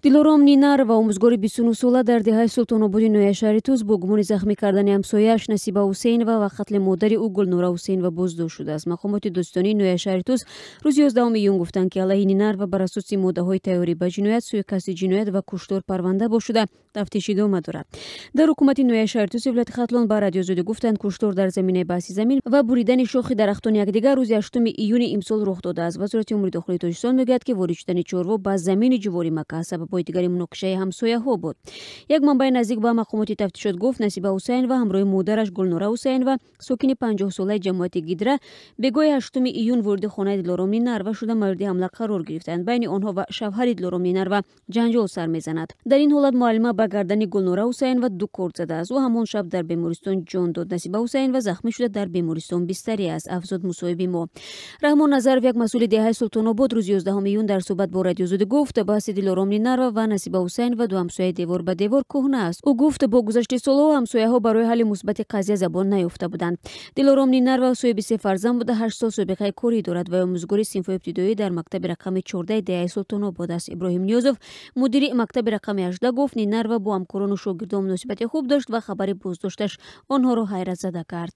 дилором Нинар ва омӯзгори 29 сола дар деҳаи султонободи нояшаҳри Туз бо гумони захмӣ кардани ҳамсояаш Насиба Ҳусейнова ва қатли модари ӯ Гулнура Ҳусейнова боздошт шудааст. Мақомоти доистонии нояшаҳри Туз рӯзи 11 июн гуфтанд, ки алайҳи Нинар ва бар асоси моддаҳои тайёрӣ ба ҷиноят, суикасти ҷиноят ва куштор парванда боз шуда тафтиш идома дорад. Дар ҳукумати нояшаҳри Туз вилояти Хатлон ба радиозоди гуфтанд, куштор дар заминаи баҳси замин ва буридани шохи дарахтони якдигар рӯзи 8 июни имсол рух додааст. Вазорати умури дохилии Тоҷикистон мегӯяд, ки ворид шудани чорво ба замини ҷувори Макка сабабҳои дигари мунокишаи ҳамсояҳо буд. Як манбаи наздик ба мақомоти тафтишот гуфт, Насиба Ҳусейнова ҳамроҳи модараш Гулнура Ҳусейнова, сокини 50-солаи ҷамоати Гидра, бегоҳи 8 июн вориди хонаи дилором Нинар ва шуда мавриди ҳамла қарор гирифтанд. Байни онҳо ва шавҳари дилором Нинарва ҷанҷол сар мезанад. Дар ин ҳолат муаллима ба гардани Гулнура Ҳусейнова 2 корд задааст. Ӯ ҳамон шаб дар бемористон ҷон дод. Насиба Ҳусейнова захмӣ шуда дар бемористон бистарӣ аст. Афзод Мусоиби мо. Раҳмон Назаров, як масъули деҳаи Султонобод, рӯзи 11 июн дар суҳбат бо радиозоди гуфт, баҳси дилором Нинарва ва Насиба Ҳусейнова ду ҳамсояи девор ба девор кӯҳна аст. Ӯ гуфт, бо гузашти солҳо ҳамсояҳо барои ҳалли мусбати қазия забон наёфта буданд. Дилором Нинарва соҳиби 3 фарзанд буда, 8 сол собиқаи корӣ дорад ва омӯзгори синфҳои ибтидоӣ дар мактаби рақами 14 деҳаи Султонобод аст. Иброҳим Ниёзов, мудири мактаби рақами 18, гуфт, Нинарва бо ҳамкорону шогирдон муносибати хуб дошт ва хабари боздошташ онҳоро ҳайратзада кард.